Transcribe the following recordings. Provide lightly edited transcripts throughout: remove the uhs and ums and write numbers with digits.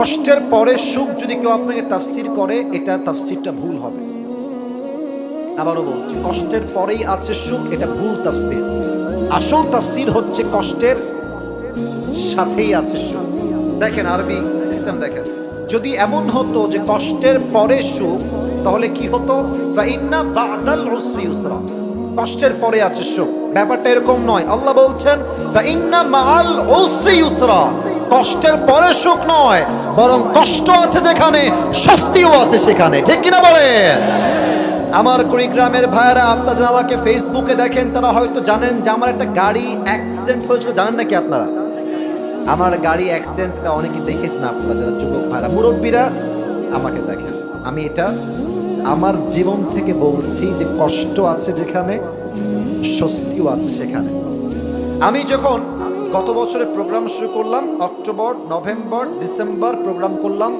কষ্টের পরে সুখ যদি কেউ আপনাকে তাফসীর করে, এটা তাফসীরটা ভুল হবে। আবারও বলছি, কষ্টের পরেই আছে সুখ, এটা ভুল তাফসীর। আসল তাফসীর হচ্ছে কষ্টের সাথেই আছে সুখ। দেখেন আরবি সিস্টেম দেখেন, যদি এমন হতো যে কষ্টের পরে সুখ, তাহলে কি হতো? ফাইন্না বা'দাল উসরি ইউসরা, কষ্টের পরে আছে সুখ। ব্যাপারটা এরকম নয়। আল্লাহ বলছেন ফাইন্না মাআল উসরি ইউসরা, কষ্টের পরে সুখ নয়, বরং কষ্ট আছে যেখানে স্বস্তিও আছে সেখানে। ঠিক কিনা বলেন? আমার কুড়িগ্রামের ভাইয়েরা, আপনারা যারা আমাকে ফেসবুকে দেখেন তারা হয়তো জানেন যে আমার একটা গাড়ি অ্যাক্সিডেন্ট হয়েছিল। জানেন নাকি আপনারা? আমার গাড়ি অ্যাক্সিডেন্টটা অনেকেই দেখেছেন, আপনারা যারা যুবক ভাইরা, মুরব্বীরা আমাকে দেখেন। আমি এটা আমার জীবন থেকে বলছি যে কষ্ট আছে যেখানে স্বস্তিও আছে সেখানে। আমি যখন গত বছরে প্রোগ্রাম শুরু করলাম, অক্টোবর, নভেম্বর, ডিসেম্বর প্রোগ্রাম করলাম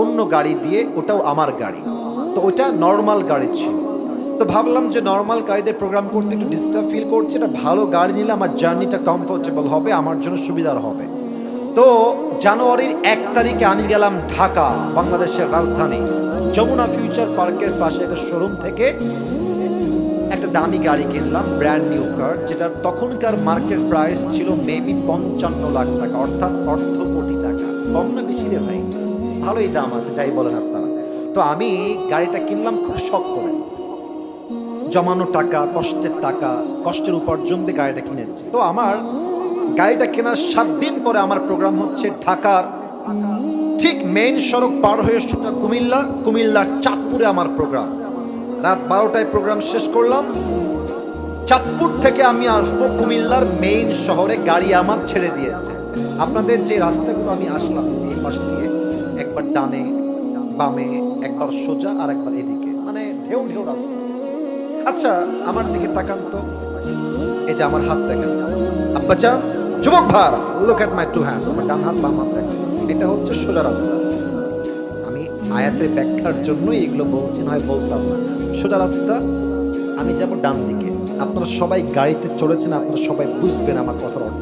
অন্য গাড়ি দিয়ে, ওটাও আমার গাড়ি। তো ওটা নর্মাল গাড়ি ছিল। তো ভাবলাম যে নর্মাল গাড়িতে প্রোগ্রাম করতে একটু ডিস্টার্ব ফিল করছে, এটা ভালো গাড়ি নিলে আমার জার্নিটা কমফোর্টেবল হবে, আমার জন্য সুবিধার হবে। তো জানুয়ারির 1 তারিখে আমি গেলাম ঢাকা, বাংলাদেশের রাজধানী, যমুনা ফিউচার পার্কের পাশে একটা শোরুম থেকে একটা দামি গাড়ি কিনলাম, ব্র্যান্ড নিউ কার, যেটার তখনকার মার্কেট প্রাইস ছিল মেবি 55 লাখ টাকা, অর্থাৎ অর্ধ কোটি টাকা। কম না বেশি রে ভাই? ভালোই দাম আছে, যাই বলেন আপনারা। তো আমি গাড়িটা কিনলাম খুব শখ করে, জমানো টাকা, কষ্টের টাকা, কষ্টের উপার্জন দিয়ে গাড়িটা কিনেছি। তো আমার গাড়িটা কেনার 7 দিন পরে আমার প্রোগ্রাম হচ্ছে ঢাকার ঠিক মেইন সড়ক পার হয়ে সোজা কুমিল্লা, কুমিল্লার চাঁদপুরে আমার প্রোগ্রাম। রাত 12টায় প্রোগ্রাম শেষ করলাম। চাঁদপুর থেকে আমি আসবো কুমিল্লার মেইন শহরে, গাড়ি আমার ছেড়ে দিয়েছে। আপনাদের যে রাস্তাগুলো আমি আসলাম, যে এই পাশ দিয়ে একবার ডানে বামে, একবার সোজা আর একবার এদিকে, মানে ঢেউ ঢেউ রাস্তা। আচ্ছা আমার দিকে তাকান তো, এই যে আমার হাত দেখেন আব্বাচা, যুবক ভাইরা, look at my two hands, আমার ডান হাত বাম হাত দেখেন, এটা হচ্ছে সোজা রাস্তা। আমি আয়াতের ব্যাখ্যার জন্যই এগুলো বলছি, নয় বলতাম না। সোজা রাস্তা, আমি যাব ডান দিকে। আপনারা সবাই গাড়িতে চড়েছেন, আপনারা সবাই বুঝবেন আমার কথার অর্থ।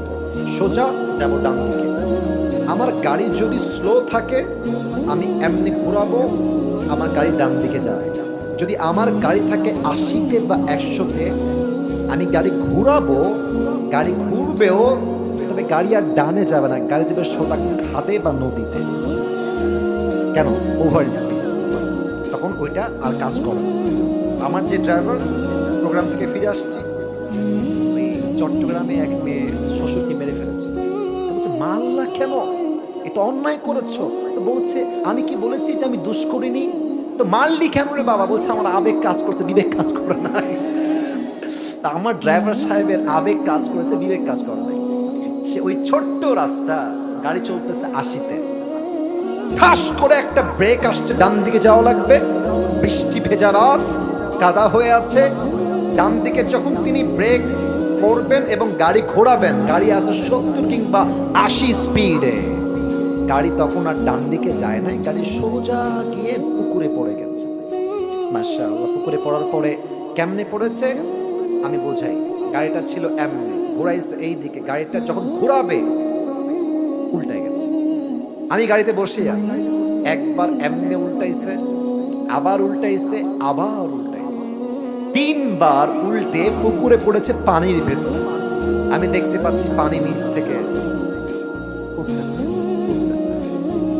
সোজা যাব ডান দিকে। আমার গাড়ি যদি স্লো থাকে আমি এমনি ঘোরাবো, আমার গাড়ি ডান দিকে যায়। যদি আমার গাড়ি থাকে 80-তে বা 100-তে, আমি গাড়ি ঘুরাবো, গাড়ি ঘুরবেও, তবে গাড়ি আর ডানে যাবে না, গাড়ি যাবে সোজা খাদে বা নদীতে। কেন? Over speed. তখন ওইটা আর কাজ করে না। আমার যে ড্রাইভার, প্রোগ্রাম থেকে ফিরে আসছি, ওই চট্টগ্রামে এক মেয়ে শ্বশুরকে মেরে ফেলেছে। বলছে মারলা কেন? এ তো অন্যায় করেছো। তো বলছে আমি কি বলেছি যে আমি দোষ করিনি? তো মারলি কেন রে বাবা? বলছে আমার আবেগ কাজ করছে, বিবেক কাজ করে নাই। তা আমার ড্রাইভার সাহেবের আবেগ কাজ করেছে, বিবেক কাজ করে নাই। সে ওই ছোট্ট রাস্তা, গাড়ি চলতেছে 80-তে, ঠাস করে একটা ব্রেক আসছে, ডান দিকে যাওয়া লাগবে, বৃষ্টি ভেজা রাত, কাদা হয়ে আছে। ডান দিকে যখন তিনি ব্রেক করবেন এবং গাড়ি ঘোরাবেন, গাড়ি আছে 70 কিংবা 80 স্পিডে, গাড়ি তখন আর ডান দিকে যায় নাই, গাড়ি সোজা গিয়ে পুকুরে পড়ে গেছে। মাশাআল্লাহ। পুকুরে পড়ার পরে কেমনে পড়েছে আমি বোঝাই। গাড়িটা ছিল এমনি, ঘোরাইছে এই দিকে, গাড়িটা যখন ঘোরাবে উল্টে গেছে। আমি গাড়িতে বসে আছি, একবার এমনি উল্টাইছে, আবার উল্টাইছে, আবার উল্টাইছে, 3 বার উল্টে পুকুরে পড়েছে পানির ভেতর। আমি দেখতে পাচ্ছি পানি নিচ থেকে উঠতেছে উঠতেছে।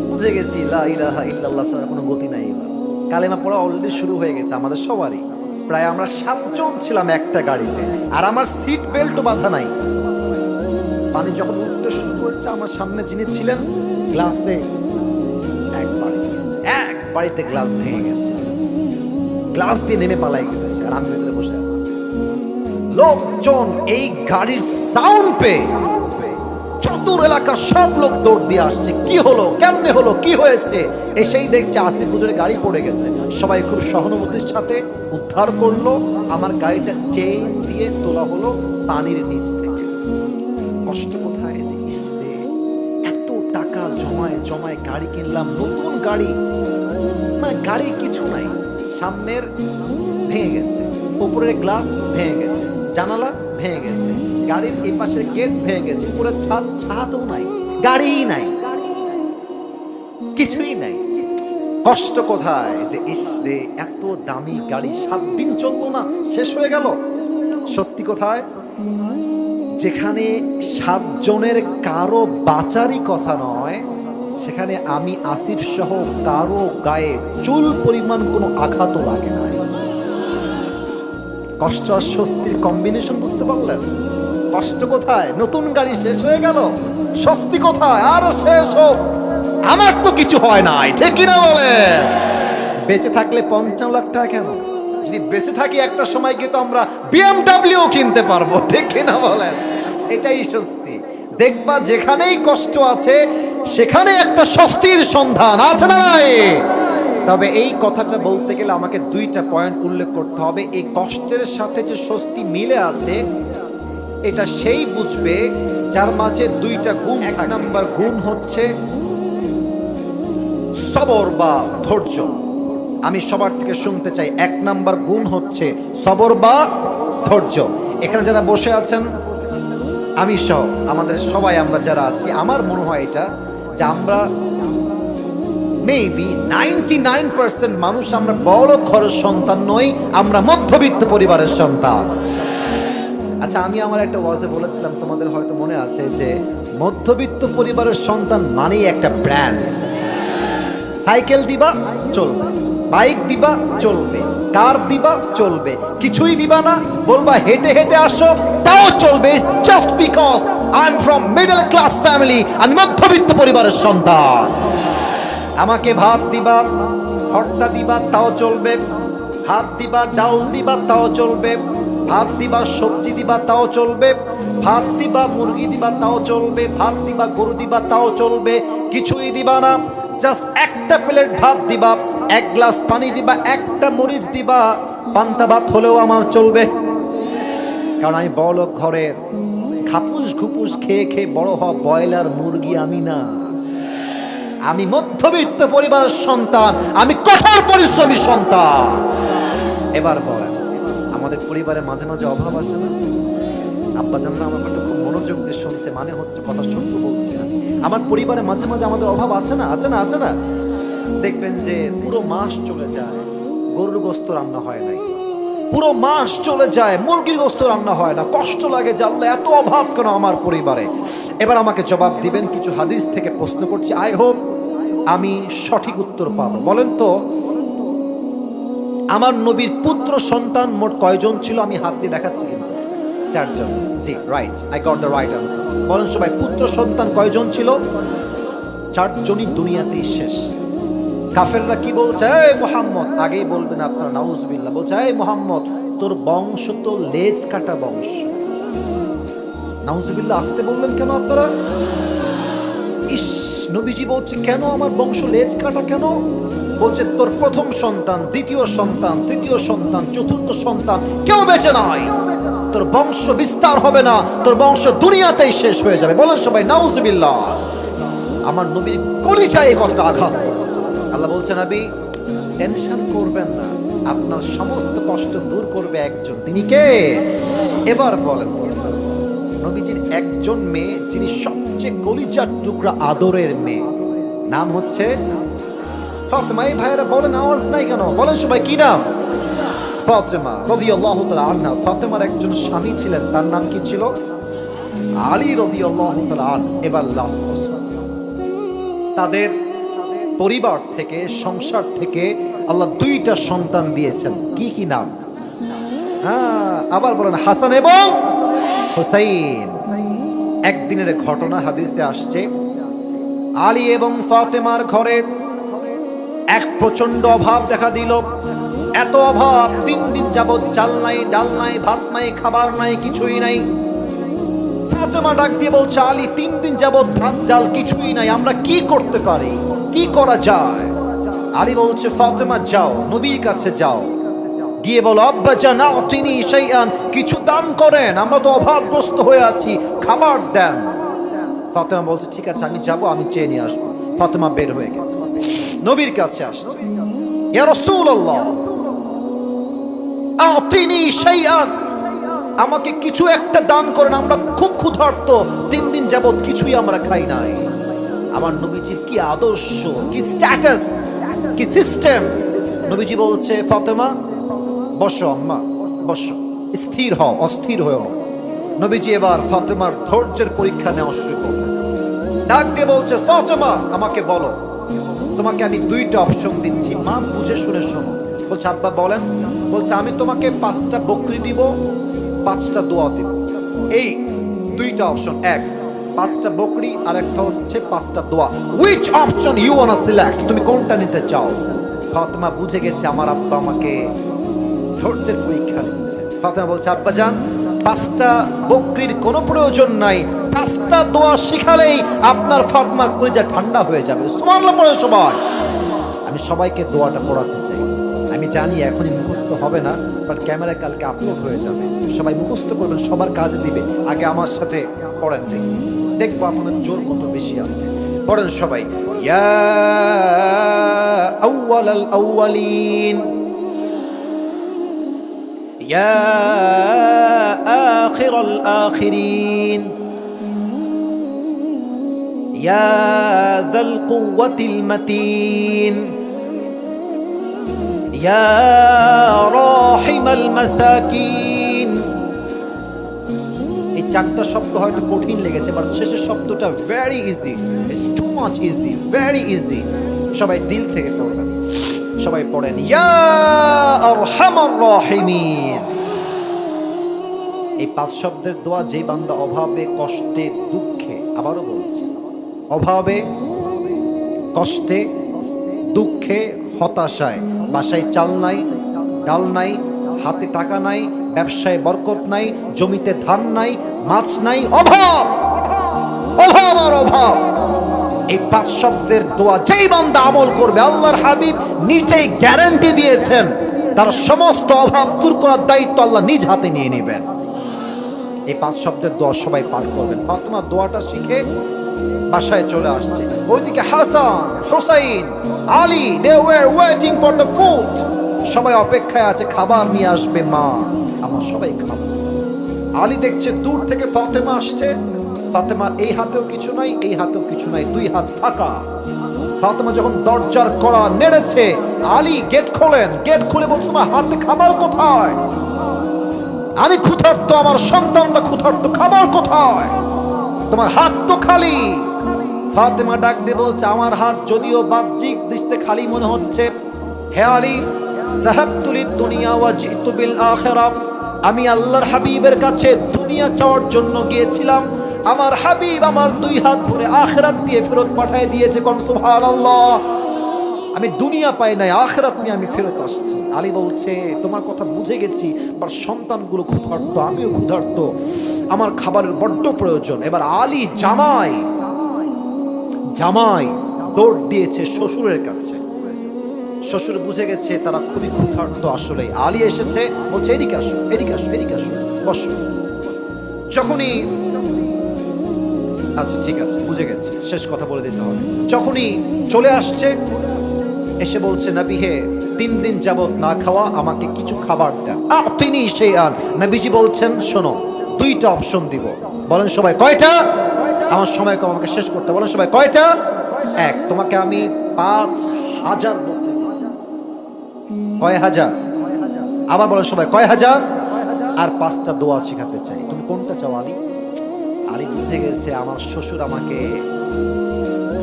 বুঝে গেছি লা ইলাহা ইল্লাল্লাহ ছাড়া কোনো গতি নাই। এবার কালেমা পড়া অলরেডি শুরু হয়ে গেছে আমাদের সবারই। প্রায় আমরা 7 জন ছিলাম একটা গাড়িতে, আর আমার সিট বেল্টও বাঁধা নাই। পানি যখন উঠতে শুরু করেছে, আমার সামনে যিনি ছিলেন, গ্লাসে এক বাড়িতে গ্লাস ভেঙে গেছে, গ্লাস দিয়ে নেমে পালাই গেছে, আর আমি ভেতরে বসে আছি। লোকজন এই গাড়ির সাউন্ড পেয়ে চতুর এলাকার সব লোক দৌড় দিয়ে আসছে, কি হলো, কেমনে হলো, কি হয়েছে। এসেই দেখছে আসিফ হুজুরের গাড়ি পড়ে গেছে। সবাই খুব সহানুভূতির সাথে উদ্ধার করলো। আমার গাড়িটা চেইন দিয়ে তোলা হলো পানির নিচ থেকে। কষ্ট কোথায় যে ইসরে, এত টাকা জমায় জমায় গাড়ি কিনলাম, নতুন গাড়ি, মানে গাড়ির কিছু নাই। সামনের ভেঙে গেছে, উপরের গ্লাস ভেঙে গেছে, জানালা ভেঙে গেছে, গাড়ির এই পাশের গেট ভেঙে গেছে, উপরের ছাদও নাই, গাড়িই নাই। কি কিছুই নাই। কষ্ট কোথায় যে ইস রে এত দামি গাড়ি 7 দিন চললো না, শেষ হয়ে গেল। স্বস্তি কোথায়? যেখানে 7 জনের কারো বাঁচারই কথা নয়, সেখানে আমি আসিফ সহ কারো গায়ে চুল পরিমাণ কোনো আঘাতও লাগে না। কষ্ট আর স্বস্তির কম্বিনেশন বুঝতে পারলেন? কষ্ট কোথায়? নতুন গাড়ি শেষ হয়ে গেল। স্বস্তি কোথায়? আর শেষ হোক, আমার তো কিছু হয় নাই, ঠিক কিনা বলেন? বেঁচে থাকলে 55 লাখ টাকা কেন? যদি বেঁচে থাকি একটা সময় গিয়ে তো আমরা BMW কিনতে পারবো, ঠিক কিনা বলেন? এটাই স্বস্তি। দেখবা যেখানেই কষ্ট আছে সেখানে একটা স্বস্তির সন্ধান আছে না নাই? তবে এই কথাটা বলতে গেলে আমাকে 2টা পয়েন্ট উল্লেখ করতে হবে। এই কষ্টের সাথে যে স্বস্তি মিলে আছে এটা সেই বুঝবে যার মাঝে 2টা গুণ। 1 নাম্বার গুণ হচ্ছে সবর বা ধৈর্য। আমি সবার থেকে শুনতে চাই 1 নাম্বার গুণ হচ্ছে সবর বা ধৈর্য। এখানে যারা বসে আছেন আমি সহ আমাদের সবাই আমরা যারা আছি, আমার মনে হয় এটা যে আমরা মেবি 99% মানুষ আমরা বড় ঘরের সন্তান নই, আমরা মধ্যবিত্ত পরিবারের সন্তান। আচ্ছা, আমি আমার একটা ওয়াজে বলেছিলাম, তোমাদের হয়তো মনে আছে, যে মধ্যবিত্ত পরিবারের সন্তান মানেই একটা ব্র্যান্ড। সাইকেল দিবা চলবে, বাইক দিবা চলবে, কার দিবা চলবে, কিছুই দিবা না বলবা হেঁটে হেঁটে আসো তাও চলবে, just because I am from middle class family, আমি মধ্যবিত্ত পরিবারের সন্তান। আমাকে ভাত দিবা, ভর্তা দিবা তাও চলবে, ভাত দিবা ডাউল দিবা তাও চলবে, ভাত দিবা সবজি দিবা তাও চলবে, ভাত দিবা মুরগি দিবা তাও চলবে, ভাত দিবা গরু দিবা তাও চলবে, কিছুই দিবা না, জাস্ট একটা প্লেট ভাত দিবা, 1 গ্লাস পানি দিবা, একটা মরিচ দিবা, পান্তা ভাত হলেও আমার চলবে। কারণ আমি বড়লোক ঘরের, খাপুস খুপুস খেয়ে খেয়ে বড় হওয়া ব্রয়লার মুরগি আমি না। আমি মধ্যবিত্ত পরিবারের সন্তান, আমি কঠোর পরিশ্রমী সন্তান। এবার বলেন, আমাদের পরিবারে মাঝে মাঝে অভাব আসে না? আব্বা জানরা আমার কথা খুব মনোযোগ দিয়ে শুনছে, মানে হচ্ছে কথা সত্য বলছি না। আমার পরিবারে মাঝে মাঝে আমাদের অভাব আছে না? আছে না? আছে না? দেখবেন যে পুরো মাস চলে যায় গরুর গোস্ত রান্না হয় নাই, পুরো মাস চলে যায় মুরগির গোস্ত রান্না হয় না। কষ্ট লাগে যে আল্লাহ এত অভাব কেন আমার পরিবারে। এবার আমাকে জবাব দিবেন, কিছু হাদিস থেকে প্রশ্ন করছি, আই হোপ আমি সঠিক উত্তর পাবো। বলেন তো, আমার নবীর পুত্র সন্তান মোট কয়জন ছিল? আমি হাত দিয়ে দেখাচ্ছি কিন্তু 4 জন। জি, right, I got the right answer. বলেন সবাই, পুত্র সন্তান কয়জন ছিল? 4 জনই দুনিয়াতেই শেষ। কাফেররা কি বলছে? এই মুহাম্মদ, আগেই বলবেন আপনারা নাউজুবিল্লাহ, বলছে এই মুহাম্মদ তোর বংশ তো লেজ কাটা বংশ। নাউজুবিল্লাহ, আসতে বললেন কেন আপনারা? ইস, নবীজি বলছে কেন আমার বংশ লেজ কাটা কেন? বলছে তোর প্রথম সন্তান, দ্বিতীয় সন্তান, তৃতীয় সন্তান, চতুর্থ সন্তান কেউ বেঁচে নাই, তোর বংশ বিস্তার হবে না, তোর বংশ দুনিয়াতেই শেষ হয়ে যাবে। বলেন সবাই নাউজুবিল্লাহ। আমার নবীর কলিজায় এই কথাটা আঘাত করেছে। আল্লাহ বলছেন, নবী টেনশন করবেন না, আপনার সমস্ত কষ্ট দূর করবে একজন, তিনি কে? এবার বলেন, নবীজির একজন মেয়ে যিনি সবচেয়ে কলিজার টুকরা আদরের মেয়ে, নাম হচ্ছে ফাতেমা। এই ভাইয়েরা বলেন, আওয়াজ নাই কেন? বলেন সবাই, কি নাম? ফাতেমা রাদিয়াল্লাহু তাআলা আনহা। ফাতেমার একজন স্বামী ছিলেন, তার নাম কি ছিল? আলী রাদিয়াল্লাহু তাআলা আনহু। এবার লাস্ট প্রশ্ন, তাদের পরিবার থেকে, সংসার থেকে আল্লাহ 2টা সন্তান দিয়েছেন, কি কি নাম? আবার বলেন, হাসান এবং হুসাইন। একদিনের ঘটনা হাদিসে আসছে, আলী এবং ফাতেমার ঘরে এক প্রচন্ড অভাব দেখা দিল। এত অভাব, 3 দিন যাবৎ চাল নাই, ডাল নাই, ভাত নাই, খাবার নাই, কিছুই নাই। ফাতেমা ডাক দিয়ে বলছে, আলী 3 দিন যাবৎ ভাত ডাল কিছুই নাই, আমরা কি করতে পারি, কি করা যায়? আলী বলছে, ফাতেমা যাও, নবীর কাছে যাও, গিয়ে বলো আব্বা জানা তিনি শাইআন, কিছু দান করেন, আমরা তো অভাবগ্রস্ত হয়ে আছি, খাবার দেন। ফাতেমা বলছে, ঠিক আছে আমি যাব, আমি চেয়ে নিয়ে আসবো। ফাতেমা বের হয়ে গেছে, নবীর কাছে আসছে, ইয়া রাসূলুল্লাহ আতিনি শাইআন, আমাকে কিছু একটা দান করেন, আমরা খুব ক্ষুধার্ত, 3 দিন যাবত কিছুই আমরা খাই নাই। আমার নবীজির কি আদর্শ, কি স্ট্যাটাস, কি সিস্টেম। নবীজি বলছে, ফাতেমা বসো, আম্মা বসো, স্থির হও, অস্থির হও। নবীজি এবার ফাতেমার ধৈর্যের পরীক্ষা নেওয়া শুরু করলেন। ডাক দিয়ে বলছে, ফাতেমা আমাকে বলো, তোমাকে আমি দুইটা অপশন দিচ্ছি, মা বুঝে শুনে শোনো। বলছে, আব্বা বলেন। বলছে, আমি তোমাকে 5টা বকরি দিব, 5টা দোয়া দিব। এই দুইটা অপশন, এক 5টা বকরি আর একটা হচ্ছে 5টা দোয়া। Which option you want to select? তুমি কোনটা নিতে চাও? ফাতেমা বুঝে গেছে আমার আব্বা আমাকে ধৈর্যের পরীক্ষা নিচ্ছে। ফাতেমা বলছে, আব্বা জান, 5টা বকরির কোনো প্রয়োজন নাই, 5টা দোয়া শিখালেই আপনার ফাতেমার কলিজা ঠান্ডা হয়ে যাবে। সুবহানাল্লাহ পড়ে সবাই। আমি সবাইকে দোয়াটা পড়াতে চাই। আমি জানি এখনই মুখস্থ হবে না, বাট ক্যামেরায় কালকে আপলোড হয়ে যাবে। সবাই মুখস্থ করবেন, সবার কাজ দিবে। আগে আমার সাথে পড়েন, দেখি দেখবো আপনাদের জোর কত বেশি আছে। পড়েন সবাই। ইয়া আউয়ালাল আউয়ালিন, ইয়া আখিরাল আখিরিন, ইয়া যাল কুওয়াতিল মাতিন, ইয়া রাহিমাল মাসাকিন। এই 4টা শব্দ হয়তো কঠিন লেগেছে, বাট শেষের শব্দটা very easy, it's too much easy, very easy. সবাই দিল থেকে পড়বেন, সবাই পড়েন, ইয়া আরহামার রাহিমিন। এই 5 শব্দের দোয়া যে বান্দা অভাবে, কষ্টে, দুঃখে, আবারও বলছি, অভাবে, কষ্টে, দুঃখে, হতাশায়, বাসায় চাল নাই, ডাল নাই, হাতে টাকা নাই, ব্যবসায় বরকত নাই, জমিতে ধান নাই, মাছ নাই, অভাব, অভাব আর অভাব। এই 5 শব্দের দোয়া যেই বান্দা আমল করবে, আল্লাহর হাবিব নিজেই গ্যারান্টি দিয়েছেন তার সমস্ত অভাব দূর করার দায়িত্ব আল্লাহ নিজ হাতে নিয়ে নেবেন। এই 5 শব্দের দোয়া সবাই পাঠ করবেন। ফাতেমা দোয়াটা শিখে বাসায় চলে আসছে। ওইদিকে Hasan, Hussain, Ali, they were waiting for the food. সবাই অপেক্ষায় আছে, খাবার নিয়ে আসবে মা, আমার সবাই খাবো। আলী দেখছে দূর থেকে ফাতেমা আসছে। ফাতেমার এই হাতেও কিছু নাই, এই হাতেও কিছু নাই, 2 হাত ফাঁকা। ফাতেমা যখন দরজার কড়া নেড়েছে, আলী গেট খোলেন। গেট খুলে বলছে, তোমার হাতে খাবার কোথায়? আমি ক্ষুধার্ত, আমার সন্তানরা ক্ষুধার্ত, খাবার কোথায়? তোমার হাত তো খালি। ফাতেমা ডাক দিয়ে বলছে, আমার হাত যদিও বাহ্যিক দৃষ্টিতে খালি মনে হচ্ছে, হে আলী, যাহাবতু লিদ-দুনিয়া ওয়া জিতু বিল আখিরাহ, আমি আল্লাহর হাবিবের কাছে দুনিয়া চাওয়ার জন্য গিয়েছিলাম, আমার হাবিব আমার 2 হাত ভরে আখিরাত দিয়ে ফেরত পাঠিয়ে দিয়েছে। কোন সুবহানাল্লাহ। আমি দুনিয়া পাই নাই, আখিরাত নিয়ে আমি ফেরত আসছি। আলী বলছে, তোমার কথা বুঝে গেছি, বাট সন্তানগুলো ক্ষুধার্ত, আমিও ক্ষুধার্ত, আমার খাবারের বড্ড প্রয়োজন। এবার আলী জামাই দৌড় দিয়েছে শ্বশুরের কাছে। শ্বশুর বুঝে গেছে তারা খুবই ক্ষুধার্ত। আসলে আলী এসেছে, বলছে, এদিকে আসো, এদিকে আসো, এদিকে আসো, বসো। যখনই, আচ্ছা ঠিক আছে, বুঝে গেছি, শেষ কথা বলে দিতে হবে। যখনই চলে আসছে, এসে বলছে, নবী হে, 3 দিন যাবত না খাওয়া, আমাকে কিছু খাবার দেন। তিনি সেই আন। নবীজি বলছেন, শোনো, 2টা অপশন দিব। বলেন সবাই কয়টা? আমার সময় কম, আমাকে শেষ করতে বলেন সবাই কয়টা? 1, তোমাকে আমি 5000 বকরি। কয় হাজার? আবার বলেন সবাই কয় হাজার? আর 5টা দোয়া শেখাতে চাই। তুমি কোনটা চাও আলী? আলী বুঝে গেছে আমার শ্বশুর আমাকে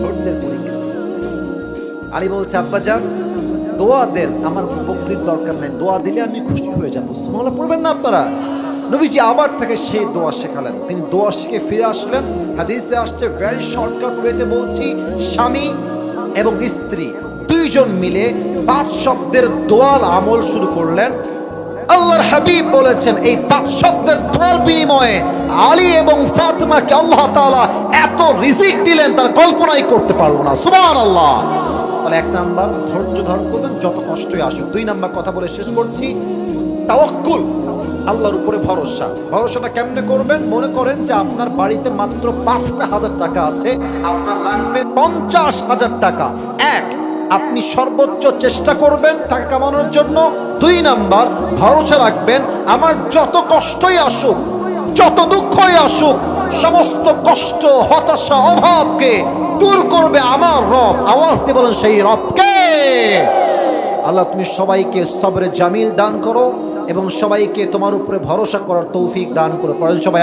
ধৈর্যের পরীক্ষা দিয়েছে। আলী বলছে, আব্বা যান, দোয়া দেন, আমার বকরির দরকার নেই, দোয়া দিলে আমি খুশি হয়ে যাবো। সুবহানাল্লাহ পড়বেন না আপনারা? নবীজি আবার তাকে সেই দোয়া শেখালেন। তিনি দোয়া শিখে ফিরে আসলেন। হাদিসে আসছে, ভেরি শর্টকাট ওয়েতে বলছি, স্বামী এবং স্ত্রী 2 জন মিলে 5 শব্দের দোয়ার আমল শুরু করলেন। আল্লাহর হাবিব বলেছেন, এই 5 শব্দের দোয়ার বিনিময়ে আলী এবং ফাতেমাকে আল্লাহ তাআলা এত রিজিক দিলেন, তার কল্পনাই করতে পারলো না। সুবহানাল্লাহ। তাহলে 1 নাম্বার ধৈর্য ধারণ করবেন, যত কষ্টই আসুক। 2 নাম্বার কথা বলে শেষ করছি, তাওয়াক্কুল, আল্লাহর উপরে ভরসা। ভরসাটা কেমনে করবেন? মনে করেন যে আপনার বাড়িতে মাত্র 5,000 টাকা আছে, আপনার লাগবে 50,000 টাকা। 1, আপনি সর্বোচ্চ চেষ্টা করবেন টাকা কামানোর জন্য। 2 নাম্বার, ভরসা রাখবেন, আমার যত কষ্টই আসুক, যত দুঃখই আসুক, সমস্ত কষ্ট, হতাশা, অভাবকে দূর করবে আমার রব। আওয়াজ দিয়ে বলেন সেই রবকে। আল্লাহ তুমি সবাইকে সবরে জামিল দান করো এবং সবাইকে তোমার উপরে ভরসা করার তৌফিক দান করো। পড়েন সবাই।